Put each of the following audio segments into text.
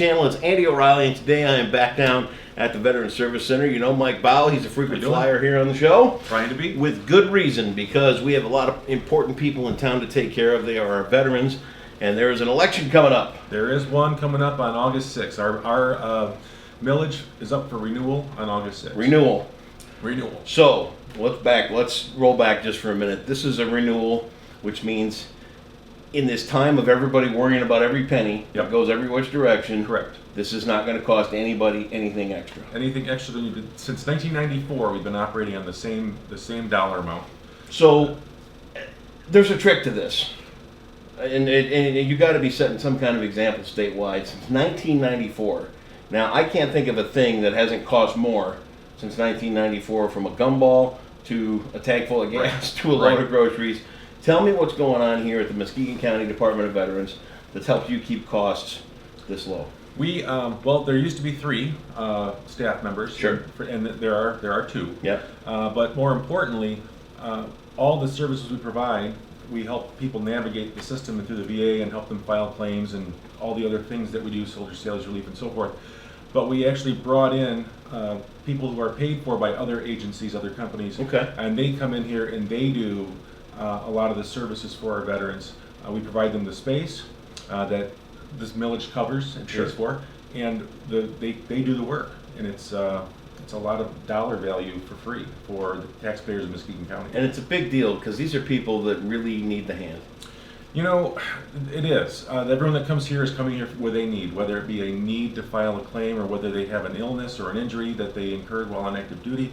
channel. It's Andy O'Reilly, and today I am back down at the Veteran Service Center. You know Mike Baauw, he's a frequent flyer here on the show. Trying to be. With good reason, because we have a lot of important people in town to take care of. They are our veterans, and there is an election coming up. There is one coming up on August 6th. Our millage is up for renewal on August 6th. Renewal. So, let's roll back just for a minute. This is a renewal, which means in this time of everybody worrying about every penny, Yep. it goes every which direction. correct. This is not going to cost anybody anything extra. Anything extra than since 1994, we've been operating on the same dollar amount. So there's a trick to this, and you got to be setting some kind of example statewide. Since 1994, now I can't think of a thing that hasn't cost more since 1994, from a gumball to a tank full of gas to a load of groceries. Tell me what's going on here at the Muskegon County Department of Veterans that's helped you keep costs this low. We well, there used to be 3 staff members. Sure. And there are 2. Yep. But more importantly, all the services we provide, we help people navigate the system and through the VA and help them file claims and all the other things that we do, soldier sales relief and so forth. But we actually brought in people who are paid for by other agencies, other companies, Okay. and they come in here and they do a lot of the services for our veterans. We provide them the space that this millage covers and Sure. pays for, and they do the work, and it's a lot of dollar value for free for the taxpayers of Muskegon County. And it's a big deal because these are people that really need the hand. You know, it is. Everyone that comes here is coming here where they need, whether it be a need to file a claim or whether they have an illness or an injury that they incurred while on active duty,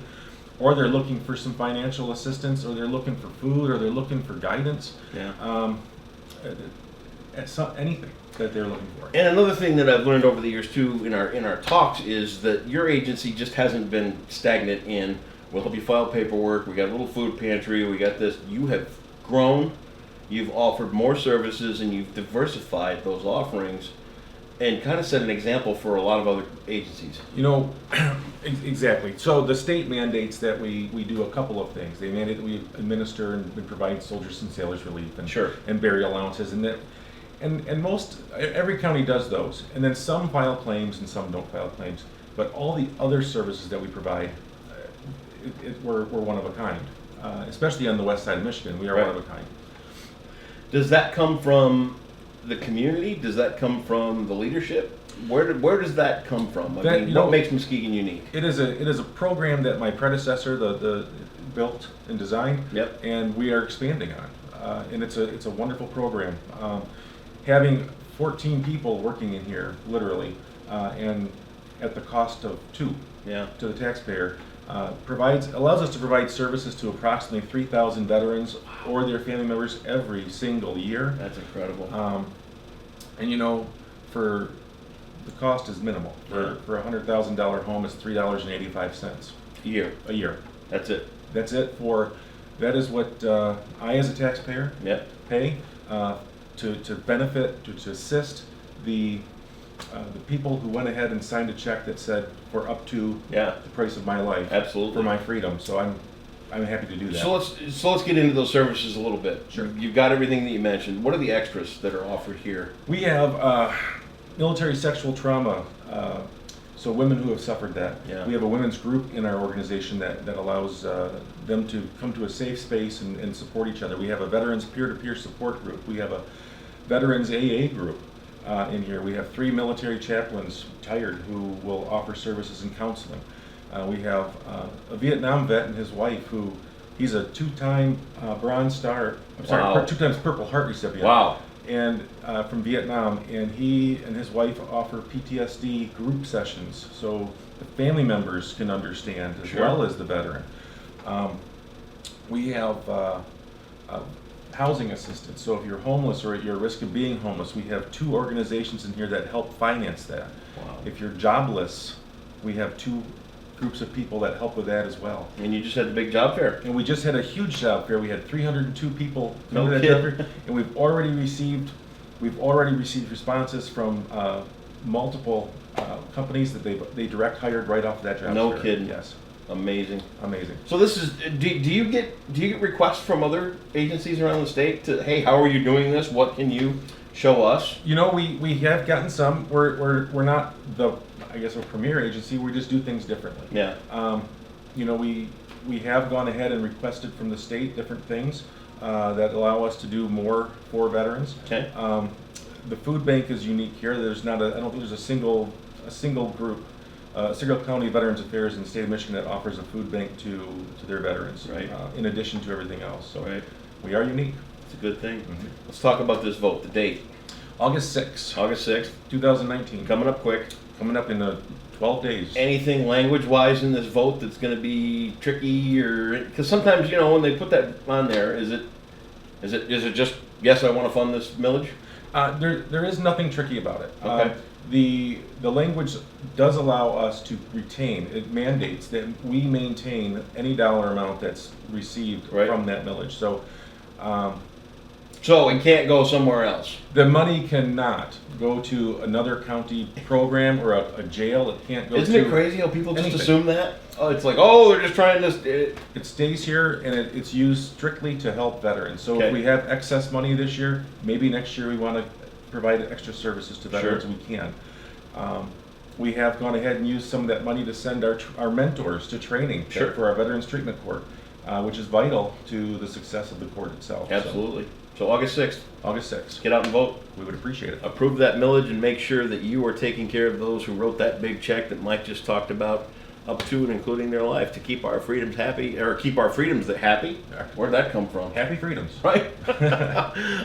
or they're looking for some financial assistance, or they're looking for food, or they're looking for guidance. Yeah. Anything that they're looking for. And another thing that I've learned over the years too in our talks is that your agency just hasn't been stagnant in, we'll help you file paperwork, we got a little food pantry, we got this. You have grown, you've offered more services, and you've diversified those offerings and kind of set an example for a lot of other agencies. You know, exactly. So the state mandates that we do a couple of things. They mandate that we administer and we provide soldiers and sailors relief and Sure. and burial allowances, and that and most every county does those. And then some file claims and some don't file claims. But all the other services that we provide, we're one of a kind. Especially on the west side of Michigan, we are Right. one of a kind. Does that come from the community? Does that come from the leadership? Where does that come from? I mean, what makes Muskegon unique? It is a program that my predecessor the built and designed. Yep. And we are expanding on, and it's a wonderful program. Having 14 people working in here, literally, and at the cost of 2 Yeah. to the taxpayer, allows us to provide services to approximately 3,000 veterans or their family members every single year. That's incredible. And you know, for the cost is minimal. For a $100,000 home, it's $3.85 A year. a year. That's it. That's it. That is what I, as a taxpayer, Yep. pay to benefit, to assist the people who went ahead and signed a check that said for up to Yeah. the price of my life, Absolutely. for my freedom. So I'm happy to do that. So let's get into those services a little bit. Sure. You've got everything that you mentioned. What are the extras that are offered here? We have military sexual trauma, so women who have suffered that. Yeah. We have a women's group in our organization that allows them to come to a safe space and support each other. We have a veterans peer-to-peer support group. We have a veterans AA group in here. We have 3 military chaplains, retired, who will offer services and counseling. We have a Vietnam vet and his wife, he's a 2-time Bronze Star, Wow. 2 times Purple Heart recipient. Wow. And from Vietnam, and he and his wife offer PTSD group sessions, so the family members can understand as Sure. well as the veteran. We have housing assistance, so if you're homeless or you're at risk of being homeless, we have 2 organizations in here that help finance that. Wow. If you're jobless, we have 2 groups of people that help with that as well. And you just had the big job fair. And we just had a huge job fair. We had 302 people No come to that kidding. job fair, and we've already received responses from multiple companies that they direct hired right off that job No fair. kidding. Yes, Amazing. amazing. So this is, do you get requests from other agencies around the state to, hey, how are you doing this? What can you Show us. You know, we have gotten some. We're not I guess, a premier agency. We just do things differently. Yeah. You know, we have gone ahead and requested from the state different things that allow us to do more for veterans. Okay. The food bank is unique here. There's not I don't think there's a single group, single county Veterans Affairs in the state of Michigan that offers a food bank to their veterans. Right. In addition to everything else. So Right. we are unique. It's a good thing. Mhm. Let's talk about this vote, the date. August 6th, August 6th, 2019. coming up quick. Coming up in 12 days. Anything language-wise in this vote that's going to be tricky, or because sometimes when they put that on there, is it just yes, I want to fund this millage? There is nothing tricky about it. Okay. The language does allow us to retain, it mandates that we maintain any dollar amount that's received Right. from that millage. So So it can't go somewhere else. the money cannot go to another county program or a jail. It can't go Isn't to. it crazy how people just anything. assume that? Oh, it's like, oh, they're just trying to. It stays here and it's used strictly to help veterans. So Okay. if we have excess money this year, maybe next year we want to provide extra services to veterans, Sure. we can. We have gone ahead and used some of that money to send our mentors to training Sure. for our Veterans Treatment Court, which is vital to the success of the court itself. Absolutely. So August 6th, So, August 6th, get out and vote. we would appreciate it. Approve that millage and make sure that you are taking care of those who wrote that big check that Mike just talked about, up to and including their life, to keep our freedoms happy, or keep our freedoms happy. Where'd that come from? Happy freedoms. Right?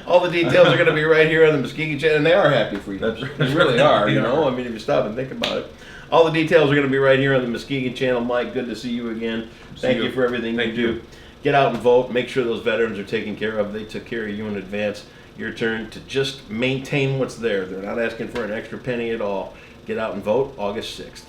All the details are going to be right here on the Muskegon channel, and they are happy freedoms. That's- They really are, they you know? are. I mean, if you stop and think about it. All the details are going to be right here on the Muskegon channel. Mike, good to see you again. Thank you. you for everything Thank you do. you. Get out and vote. Make sure those veterans are taken care of. They took care of you in advance. Your turn to just maintain what's there. They're not asking for an extra penny at all. Get out and vote August 6th.